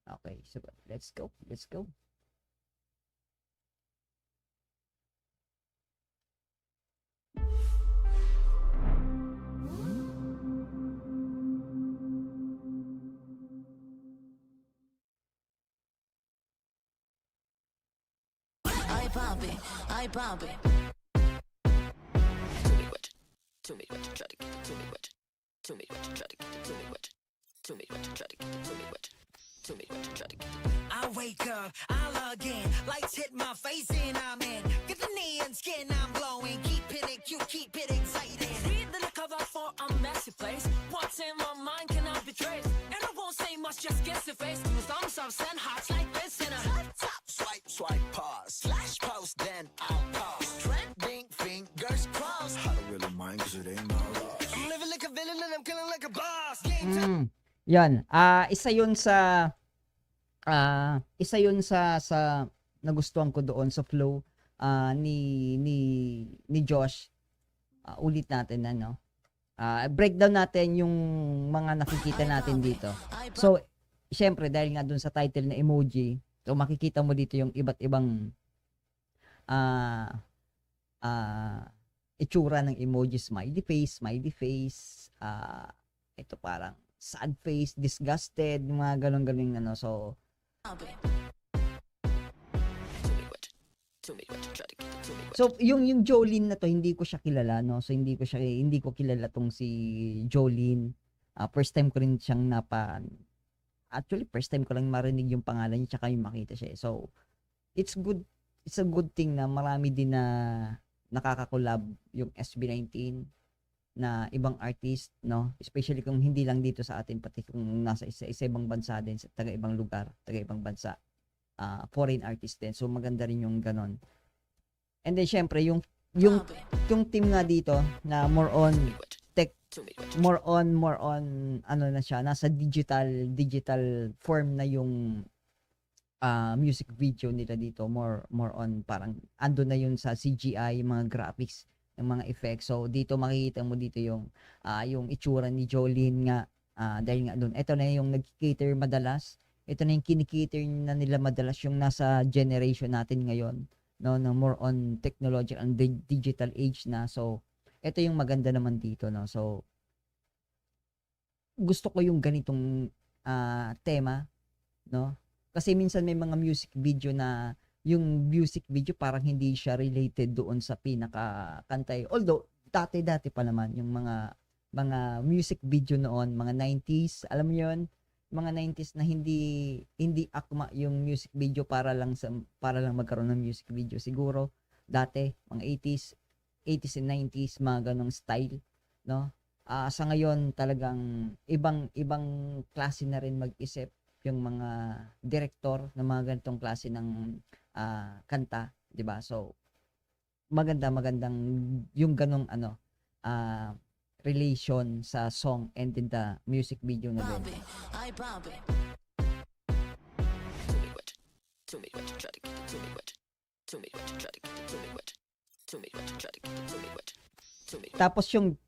Okay, so let's go. Let's go. I pop it, I pop it. Too me wet, try to get it, too me wet. Too me wet, try to get it, too me wet. Too me wet, try to get it, too me wet. Too me wet, try to get it. I wake up, I log in, lights hit my face and I'm in. Get the neon skin, I'm glowing. Keep it cute, keep it exciting. Read the cover for a messy place. What's in my mind cannot be traced. And I won't say much, just guess the face. Two thumbs up, send hearts like this in a tap, swipe, swipe, pause. Slash post, then I'll pause. Trending, fingers crossed. I don't really mind cause it ain't my loss. I'm living like a villain and I'm killing like a boss. Game time. Yan. Isa yun sa nagustuhan ko doon sa flow ni Josh. Ulit natin ano. Breakdown natin yung mga nakikita natin dito. So, syempre dahil nga doon sa title na emoji, so makikita mo dito yung iba't ibang itsura ng emoji, smiley face, ito parang sad face, disgusted, mga ganun-ganun ano. So, yung Jolene na to, hindi ko siya kilala, no? So, hindi ko kilala tong si Jolene. First time ko rin siyang actually, first time ko lang marinig yung pangalan niya, tsaka yung makita siya. So, it's a good thing na marami din na nakaka-collab yung SB19 na ibang artist, no? Especially kung hindi lang dito sa atin, pati kung nasa isa ibang bansa din, sa taga-ibang lugar, taga-ibang bansa, foreign artist din. So, maganda rin yung ganon. And then, syempre, yung team nga dito na more on tech, more on, ano na siya, nasa digital form na yung music video nila dito, more on parang ando na yun sa CGI, yung mga graphics, yung mga effects. So dito makikita mo dito yung itsura ni Jolene nga, dahil nga doon ito na yung nag-cater madalas, ito na yung kinikater na nila madalas yung nasa generation natin ngayon, no, more on technology and digital age na. So ito yung maganda naman dito, no. So gusto ko yung ganitong tema, no, kasi minsan may mga music video na yung music video parang hindi siya related doon sa pinakakanta. Although dati pa naman yung mga music video noon, mga 90s, alam mo 'yon, mga 90s na hindi akma yung music video para lang magkaroon ng music video. Siguro dati mga 80s and 90s, mga ganong style, no? Sa ngayon talagang ibang klase na rin mag-isip yung mga direktor ng mga ganitong klase ng kanta, 'di ba? So magandang yung ganong relation sa song and in the music video na din. Tapos yung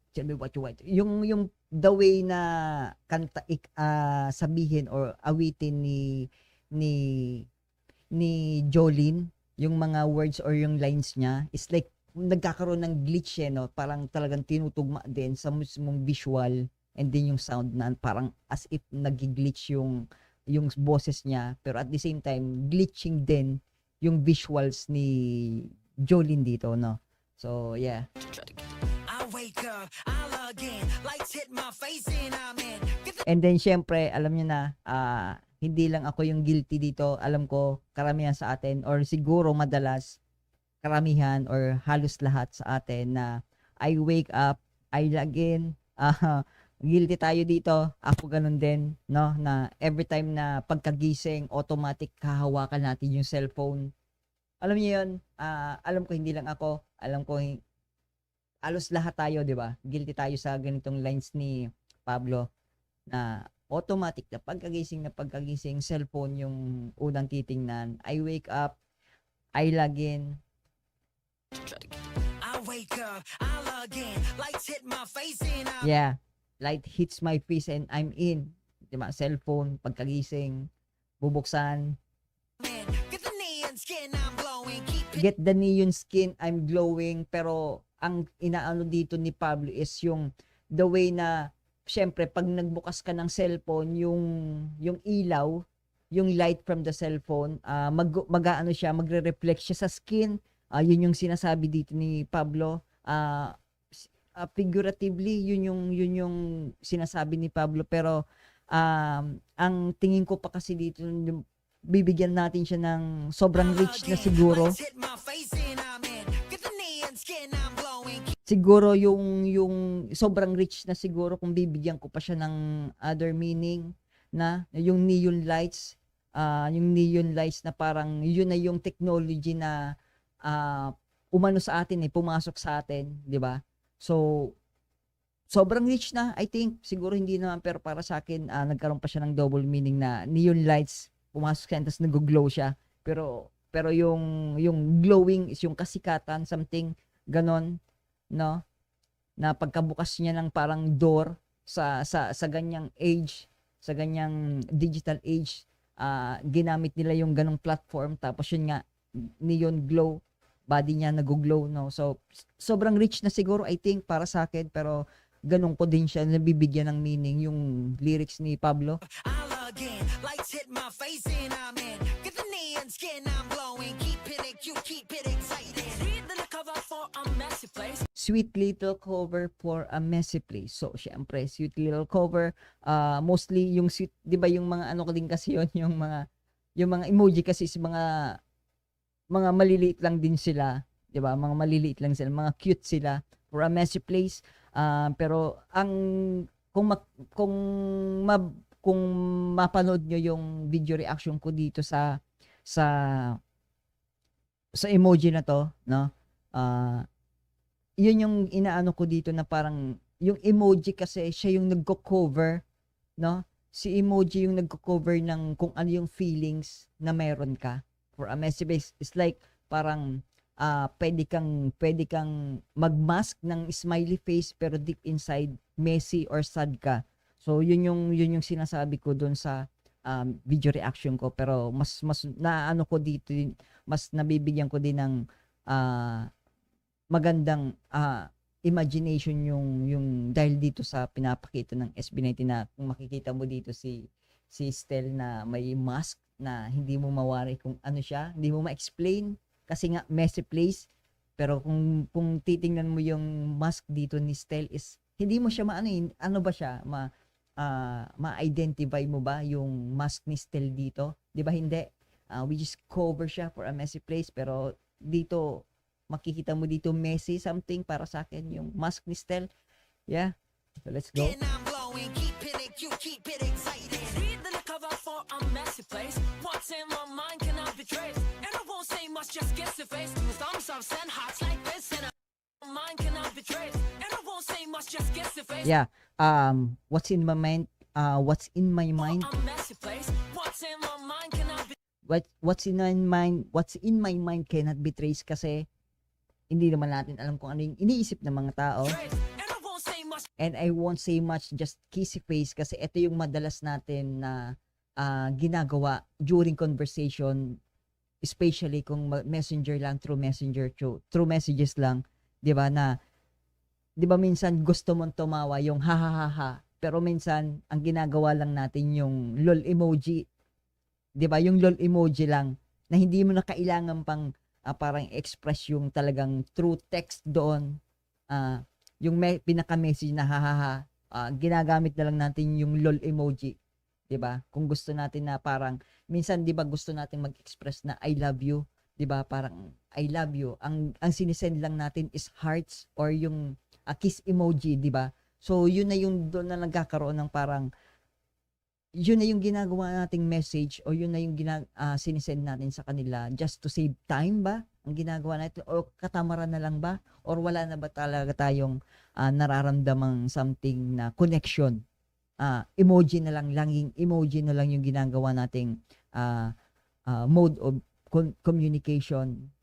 the way na kanta sabihin or awitin ni Jolene, yung mga words or yung lines niya is like nagkakaroon ng glitch no, parang talagang tinutugma din sa mismong visual and then yung sound na parang as if nagi-glitch yung boses niya, pero at the same time glitching din yung visuals ni Jolene dito, no. So yeah. Wake up, I log in, lights hit my face and I'm in. And then syempre, alam niyo na, hindi lang ako yung guilty dito. Alam ko karamihan sa atin, or siguro madalas karamihan or halos lahat sa atin, na I wake up, I log in, guilty tayo dito. Ako ganun din, no, na every time na pagkagising, automatic kahawakan natin yung cellphone. Alam niyo yun, alam ko hindi lang ako, alam ko halos lahat tayo, 'di ba? Guilty tayo sa ganitong lines ni Pablo, na automatic na pagkagising, cellphone yung unang titingnan. I wake up, I log in. I wake up, I log in, lights hit my face and yeah, light hits my face and I'm in. 'Di ba? Cellphone pagkagising. bubuksan, Man, get the neon skin, I'm glowing. Keep it get the neon skin, I'm glowing. Pero ang inaano dito ni Pablo is yung the way na syempre pag nagbukas ka ng cellphone, yung ilaw, yung light from the cellphone, mag-aano siya, magre-reflect siya sa skin. Yun yung sinasabi dito ni Pablo. Figuratively, yun yung sinasabi ni Pablo, pero ang tingin ko pa kasi dito, bibigyan natin siya ng sobrang rich na siguro. lights hit my face and I'm in. Get the neon skin, I'm glowing. Siguro yung sobrang rich na siguro kung bibigyan ko pa siya ng other meaning na yung neon lights, na parang yun na yung technology na umano sa atin, pumasok sa atin, 'di ba? So sobrang rich na, I think. Siguro hindi naman, pero para sa akin nagkaroon pa siya ng double meaning na neon lights pumasok siya tapos nag-glow siya. Pero yung glowing is yung kasikatan, something ganon, no? Na pagkabukas niya ng parang door sa ganyang age, sa ganyang digital age, ginamit nila yung ganong platform, tapos yun nga, neon glow, body niya nag-glow, no? So sobrang rich na siguro, I think, para sa akin, pero ganun ko din siya nabibigyan ng meaning yung lyrics ni Pablo. I'll again. Lights hit my face and I'm in. Get the neon skin, I'm glowing. Keep it cute, keep it exciting. Read the cover for a messy place. Sweet little cover for a messy place. So, syempre, sweet little cover. Mostly yung sweet, 'di ba yung mga ano ko din kasi yon, yung mga emoji kasi is mga maliliit lang din sila, 'di ba? Mga maliliit lang sila, mga cute sila for a messy place. Pero kung mapanood nyo yung video reaction ko dito sa emoji na to, no? Yun yung inaano ko dito na parang yung emoji kasi siya yung nagko-cover, no? Si emoji yung nagko-cover ng kung ano yung feelings na meron ka. For a messy face, it's like parang pwede kang mag-mask ng smiley face pero deep inside messy or sad ka. So yun yung sinasabi ko doon sa video reaction ko, pero mas naano ko dito, mas nabibigyan ko din ng magandang imagination yung dahil dito sa pinapakita ng SB19 na kung makikita mo dito si Stel na may mask na hindi mo mawari kung ano siya, hindi mo ma-explain kasi nga messy place. Pero kung titingnan mo yung mask dito ni Stel is hindi mo siya ano ba siya ma-identify mo ba yung mask ni Stel dito? 'Di ba hindi? We just cover siya for a messy place, pero dito makikita mo dito messy something para sa akin yung mask ni Stel. Yeah. So let's go. And I'm glowing. Keep it cute, keep it exciting. Read the cover for a messy place. What's in my mind cannot be traced. And I won't say much, just guess the face. Two thumbs up, send hearts like this. And my mind cannot be traced. And I won't say much, just guess the face. Yeah. What's in my mind? What's in my mind? A messy place. What's in my mind cannot be What's in my mind? What's in my mind cannot be traced kasi hindi naman natin alam kung ano yung iniisip ng mga tao. traced. And I won't say much. And I won't say much, just kissy face, kasi ito yung madalas natin na ginagawa during conversation, especially kung messenger lang, through messages lang, 'di ba, na 'di ba minsan gusto mong tumawa yung ha ha ha ha, pero minsan ang ginagawa lang natin yung lol emoji, 'di ba, yung lol emoji lang na hindi mo na kailangan pang parang express yung talagang true text doon. Yung pinaka-message na ha ha ha, ginagamit na lang natin yung lol emoji, 'di ba? Kung gusto natin na parang minsan 'di ba gusto natin mag-express na I love you, 'di ba? Parang I love you. Ang sinisend lang natin is hearts or yung kiss emoji, 'di ba? So yun na yung doon na nagkakaroon ng parang yun na yung ginagawa nating message o yun na yung sinisend natin sa kanila just to save time ba ang ginagawa natin, o katamaran na lang ba, or wala na ba talaga tayong nararamdamang something na connection. Emoji na lang, langing emoji na lang yung ginagawa nating mode of communication,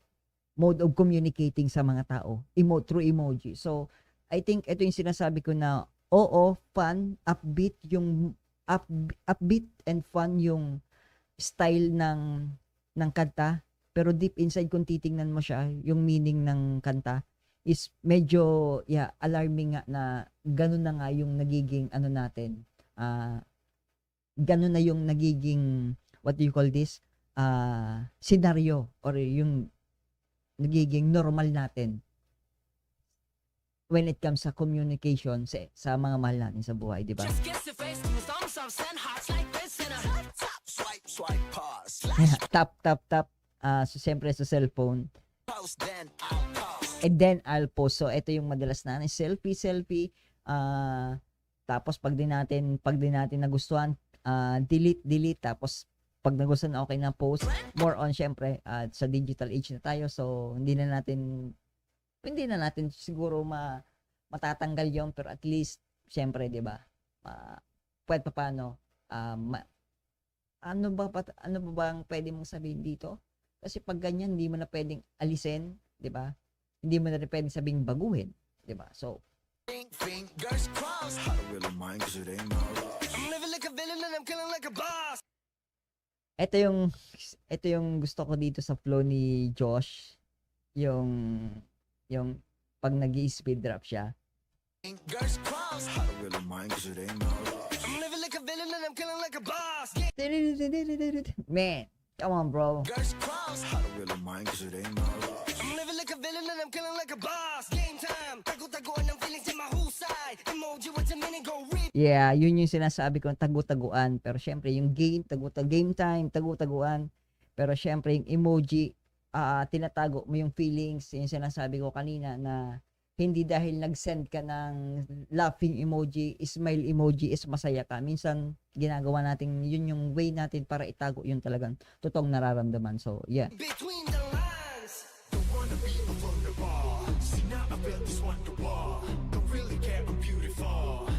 mode of communicating sa mga tao, through emoji. So I think ito yung sinasabi ko na oo, fun, upbeat and fun yung style ng kanta, pero deep inside kung titingnan mo siya, yung meaning ng kanta is medyo alarming nga na ganun na nga yung nagiging ano natin. Ganun na yung nagiging what do you call this? Scenario or yung nagiging normal natin when it comes sa communication sa mga mahal natin sa buhay, di ba? Just kiss your face, thumbs up, send hearts like this in a tap, swipe, swipe, pause, Tap. So, siyempre sa cellphone. post, then I'll post. And then, I'll post. So, ito yung madalas na selfie. Tapos, pag di natin nagustuhan, delete. Tapos, pag nagustuhan, okay na post. More on, syempre, sa digital age na tayo. So, hindi na natin siguro matatanggal yon, pero at least syempre 'di ba? Pwede pa paano ano ba ang pwede mong sabihin dito? Kasi pag ganyan hindi mo na pwedeng alisin, 'di ba? Hindi mo na rin pwedeng sabing baguhin, 'di ba? So Fingers crossed. I don't really mind 'cause it ain't my loss. I'm living like a villain and I'm killing like a boss. ito yung gusto ko dito sa flow ni Josh, yung pag nag-i-speed drop siya. Fingers crossed. I don't really mind 'cause it ain't my loss. I'm living like a villain and I'm killing like a boss. Man, come on, bro. Fingers crossed. I don't really mind 'cause it ain't my loss. I'm living like a villain and I'm killing like a boss. Game time. Tago-taguan ng feelings in my whole side. Emoji what's a minute go read. Yeah, yun yung sinasabi ko, tagu-taguan. Pero syempre, yung game time, tagu-taguan. Pero syempre, yung emoji, tinatago mo yung feelings. Yung sinasabi ko kanina na hindi dahil nag-send ka ng laughing emoji, smile emoji, is masaya ka. Minsan, ginagawa natin, yun yung way natin para itago yung talagang totoong nararamdaman. So, yeah. Between the lines. Don't wanna be a vulnerable. See now I built this wonderwall. Don't really care I'm beautiful.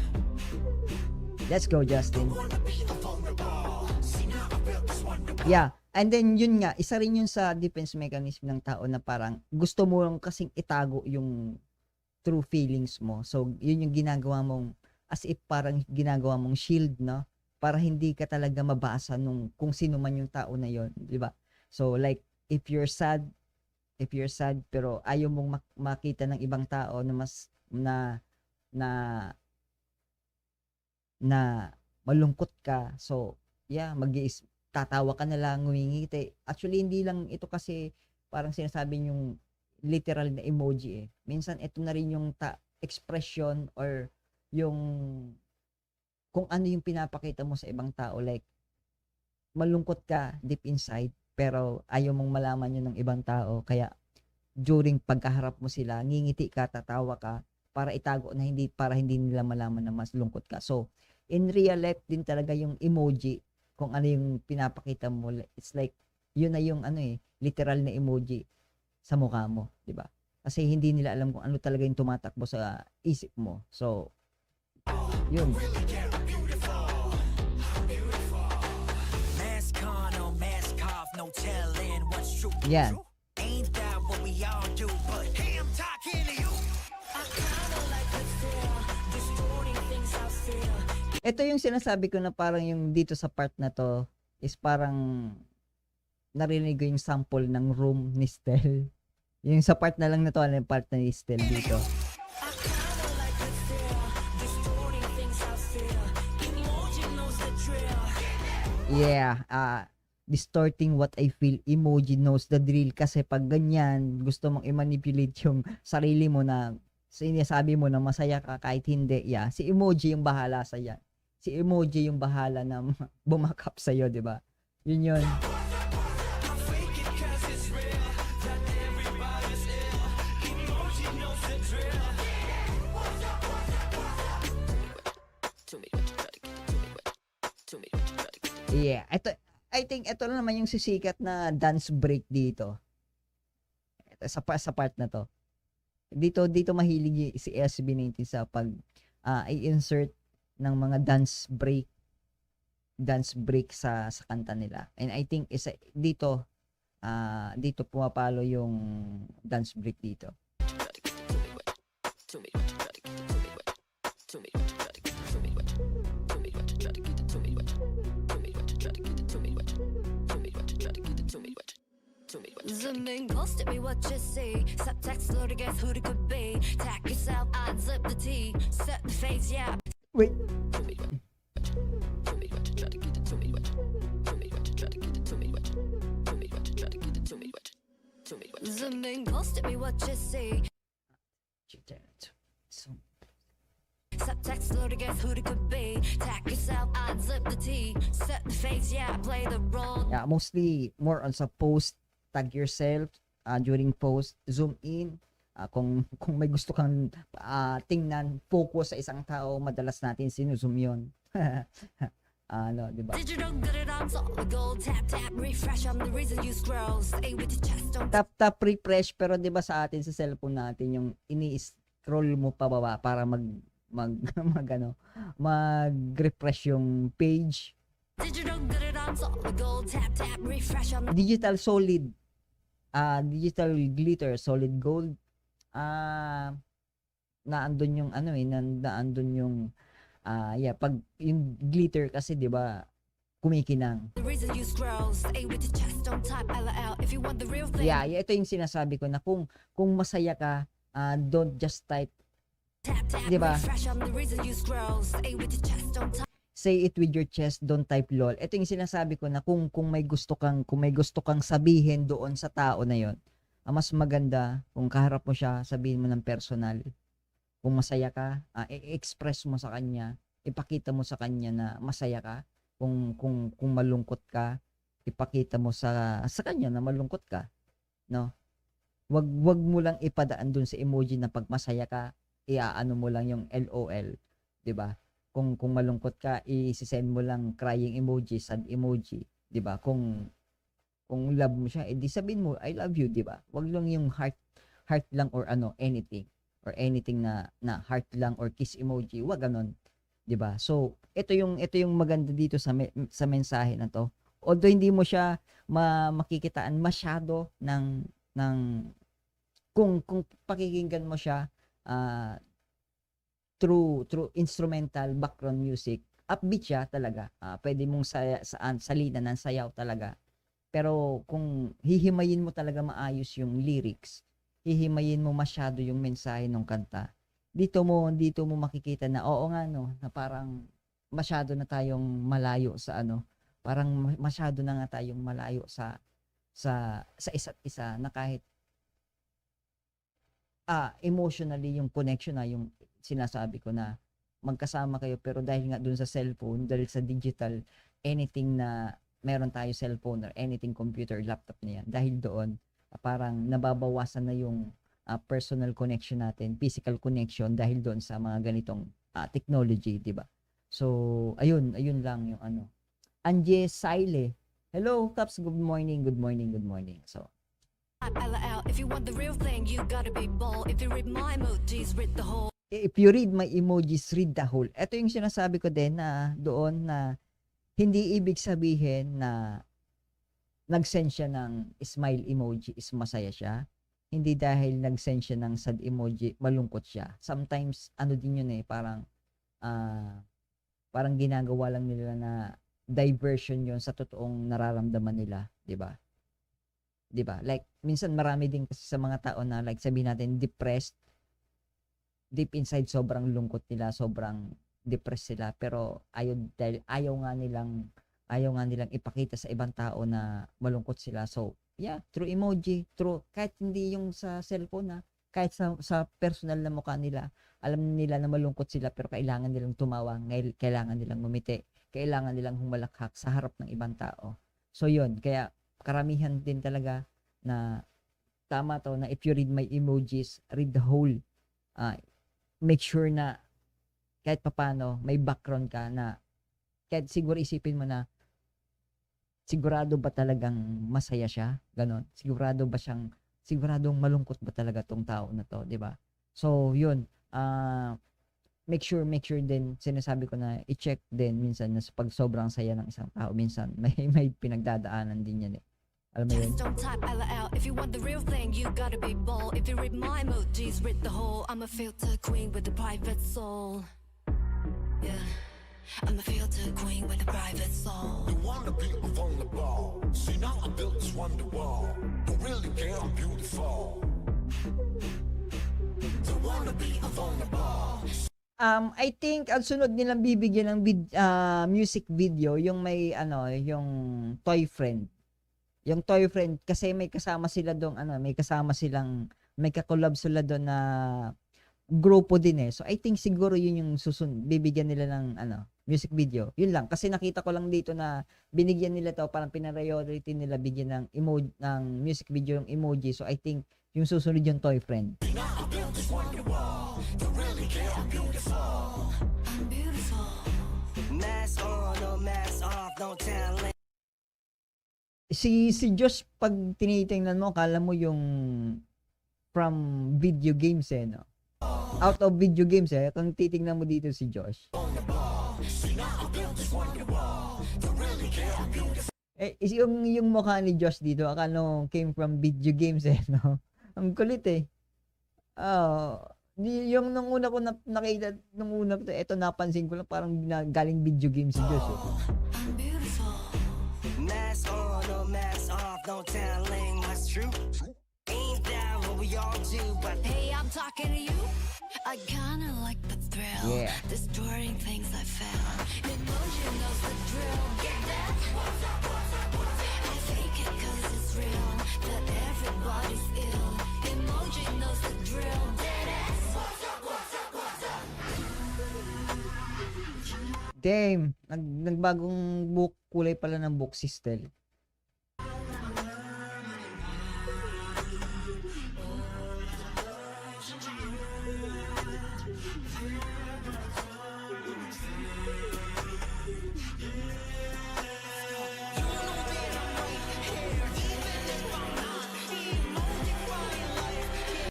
Let's go, Justin. Wanna be a vulnerable. See now I built this wonderwall. Yeah. And then, yun nga, isa rin yun sa defense mechanism ng tao na parang gusto mo lang kasing itago yung true feelings mo. So, yun yung ginagawa mong, as if parang ginagawa mong shield, no? Para hindi ka talaga mabasa nung kung sino man yung tao na yon, di ba? So, like, if you're sad, pero ayaw mong makita ng ibang tao na mas, na malungkot ka. So, yeah, tatawa ka na lang, ngumingiti. Actually, hindi lang ito kasi parang sinasabi yung literal na emoji eh. Minsan, ito na rin yung expression or yung kung ano yung pinapakita mo sa ibang tao. Like, malungkot ka deep inside, pero ayaw mong malaman yun ng ibang tao. Kaya, during pagkaharap mo sila, ngingiti ka, tatawa ka, para itago na para hindi nila malaman na mas lungkot ka. So, in real life din talaga yung emoji, kung ano yung pinapakita mo, it's like, yun na yung literal na emoji sa mukha mo, di ba? Kasi hindi nila alam kung ano talaga yung tumatakbo sa isip mo. So, yun. Yan. Ito yung sinasabi ko na parang yung dito sa part na to is parang narinig ko yung sample ng Room ni Stel. Yung sa part na lang na to, yung part na ni Stel dito. Yeah, distorting what I feel, emoji knows the drill. Kasi pag ganyan, gusto mong i-manipulate yung sarili mo na sinasabi mo na masaya ka kahit hindi, yeah, si emoji yung bahala sa yan. Si emoji yung bahala na bumakap sa'yo, di ba? Yun yun. Yeah, I think ito na naman yung sisikat na dance break dito. Ito, sa part na to. Dito mahilig si SB19 sa pag i-insert ng mga dance break sa kanta nila. And I think dito pumapalo yung dance break dito. Tell me what you try to Zoom in close, tell me what you see. Subtext, load, guess who it could be. Tack yourself, unzip the T. Set the face, yeah. Wait, tell me what you try to get it. Tell me what you try to get it. Tell me what you try to get it. Tell me what you try to Zoom in close, tell me what you see. so, Subtext, load, guess who it could be. Tack yourself, unzip the T. Set the face, yeah. Play the role. yeah, mostly more on sa post, tag yourself, during post, zoom in, kung may gusto kang tingnan, focus sa isang tao, madalas natin sinuzoom yun. Ano, di ba? Digital good it on solid gold. Tap, tap, refresh. I'm the reason you scroll. Stay with the chest, don't Tap refresh, pero 'di ba sa atin sa cellphone natin yung ini-scroll mo pababa para mag-refresh yung page. Digital good it on solid gold. Tap, tap, refresh. I'm Digital solid, digital glitter, solid gold. Naandun yung ano naandun yung yeah, pag yung glitter kasi 'di ba kumikinang. the reason you scroll. Stay with the chest, don't type LOL. If you want the real thing. Yeah, ito yung sinasabi ko na kung masaya ka, don't just type, Tap, tap, Diba? refresh. I'm the reason you scroll. Stay with the chest, don't type. say it with your chest, don't type lol. Ito yung sinasabi ko na kung may gusto kang sabihin doon sa tao na yon, mas maganda kung kaharap mo siya, sabihin mo ng personal. Kung masaya ka, i-express mo sa kanya, ipakita mo sa kanya na masaya ka. Kung malungkot ka, ipakita mo sa kanya na malungkot ka, no? Wag mo lang ipadaan dun sa emoji na pag masaya ka, iaano mo lang yung LOL, 'di ba? Kung malungkot ka, i-send mo lang crying emoji, sad emoji, 'di ba? Kung love mo siya, edi sabihin mo I love you, 'di ba? Wag lang yung heart lang or anything na heart lang or kiss emoji, wag ganon, 'di ba? So, ito yung maganda dito sa mensahe na to. Although hindi mo siya makikitaan masyado ng kung pakikinggan mo siya through instrumental background music, upbeat siya talaga. Pwede mong salina ng sayaw talaga. Pero kung hihimayin mo talaga maayos yung lyrics, hihimayin mo masyado yung mensahe ng kanta, dito mo makikita na oo nga no, na parang masyado na tayong malayo sa parang masyado na nga tayong malayo sa isa't isa, na kahit emotionally yung connection na yung sinasabi ko na magkasama kayo, pero dahil nga dun sa cellphone, dahil sa digital, anything na meron tayo cellphone or anything computer, laptop na yan, dahil doon parang nababawasan na yung personal connection natin, physical connection, dahil doon sa mga ganitong technology, di ba? So, ayun lang yung Anje Saile. Hello, Caps. Good morning. So, LOL. If you want the real thing, you gotta be bold. If you read my emojis, read the whole. if you read my emojis, read the whole. Ito yung sinasabi ko din na doon na hindi ibig sabihin na nag-send siya ng smile emoji is masaya siya. Hindi dahil nag-send siya ng sad emoji, malungkot siya. Sometimes, din yun parang ginagawa lang nila na diversion yun sa totoong nararamdaman nila, di ba? Di ba? Like, minsan marami din kasi sa mga tao na like sabihin natin depressed, deep inside sobrang lungkot nila, sobrang depressed sila, pero ayaw nga nilang ipakita sa ibang tao na malungkot sila. So, yeah, through emoji, kahit hindi yung sa cellphone kahit sa personal na mukha nila, alam nila na malungkot sila, pero kailangan nilang tumawa, kailangan nilang ngumiti, kailangan nilang humalakhak sa harap ng ibang tao. So, yun, kaya karamihan din talaga na tama to na if you read my emojis, read the whole. Make sure na kahit papano may background ka na kahit siguro isipin mo na sigurado ba talagang masaya siya? Ganon. Siguradong malungkot ba talaga tong tao na to, 'di ba? So, 'yun. Make sure din, sinasabi ko na i-check din minsan na pag sobrang saya ng isang tao, minsan may pinagdadaanan din yan Alam mo yun? Just don't type LOL. If you want the real thing, you gotta be bold. If you read my emojis, read the whole. I'm a filter queen with a private soul. Yeah, I'm a filter queen with a private soul. You wonder wanna be vulnerable. See now I built this wonder wall. Don't really care, I'm beautiful. Don't wanna be vulnerable. I think ang sunod nilang bibigyan ng music video yung may ano, yung Toy Friend. Yung Toy Friend kasi may kasama sila doon may kasama silang may ka-collab sila doon na grupo din eh. So I think siguro yun yung bibigyan nila ng music video. Yun lang kasi nakita ko lang dito na binigyan nila to parang pina-priority nila bigyan ng emoji ng music video yung emoji. So I think yung susunod yung Toy Friend. Mask on, no mask off, no talent. Si Josh pag tinitingnan mo akala mo yung from video games eh no. Out of video games eh. Kung titingnan mo dito si Josh. Yung mukha ni Josh dito akala came from video games eh no. Ang kulit eh. Yung nung una ko nakita nung una ko ito napansin ko lang parang galing video game si Josh eh. Mask on, no mask off, no telling what's true. Ain't that what we all do? But Hey, I'm talking to you. I kinda like the thrill. Yeah. Destroying things I found. Emotion knows the drill. Get that? I fake it 'cause it's real. That everybody's ill. Emotion knows the drill. Deadass. Damn, nagbagong book kulay pala ng book si Stel.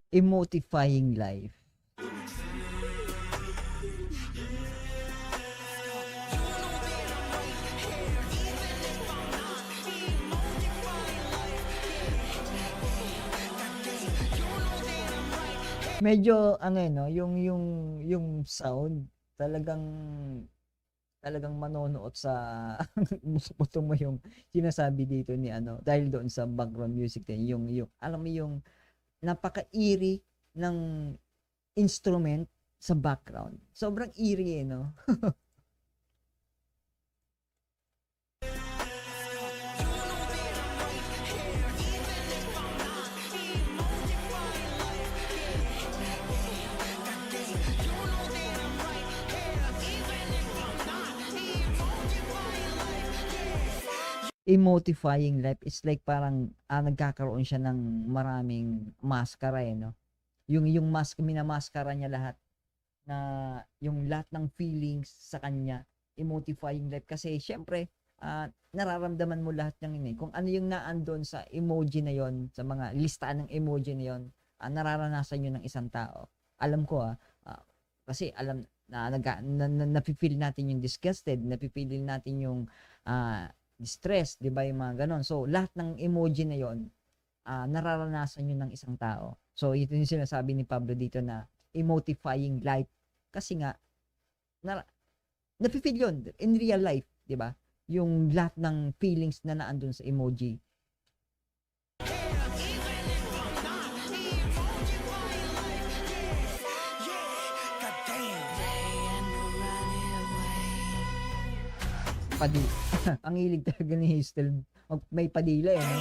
Emotifying life. Medyo yung sound talagang manonood sa buto mo yung sinasabi dito ni dahil doon sa background music din yung alam mo yung napaka-eerie ng instrument sa background. Sobrang eerie no. Emotifying life is like parang nagkakaroon siya ng maraming maskara no. Yung mask minamaskara niya lahat na yung lahat ng feelings sa kanya, emotifying life kasi syempre nararamdaman mo lahat ng kung ano yung naandon sa emoji na yon, sa mga listahan ng emoji na yon, nararanasan yun ng isang tao. Alam ko kasi alam na napi-feel natin yung disgusted, napi-feel natin yung distress, 'di ba, yung mga ganon. So lahat ng emoji na yon nararanasan yun ng isang tao. So ito yung sinasabi ni Pablo dito na emotifying life kasi nga napi-feel yun in real life, 'di ba? Yung lahat ng feelings na naandun sa emoji. Ang hilig talaga ni Hazel may padila eh no?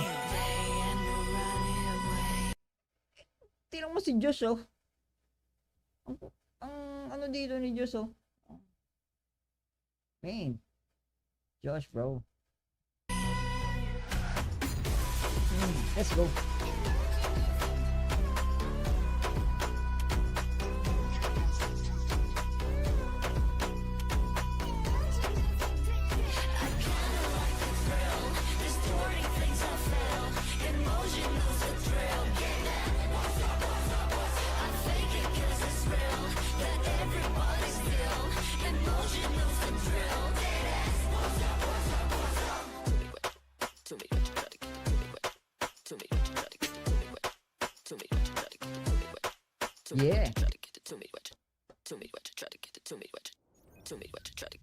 Tingnan mo si Josh ang ano dito ni Josh man, Josh bro, let's go. Yeah. try to get it to me, what you try to get it to me, what you try to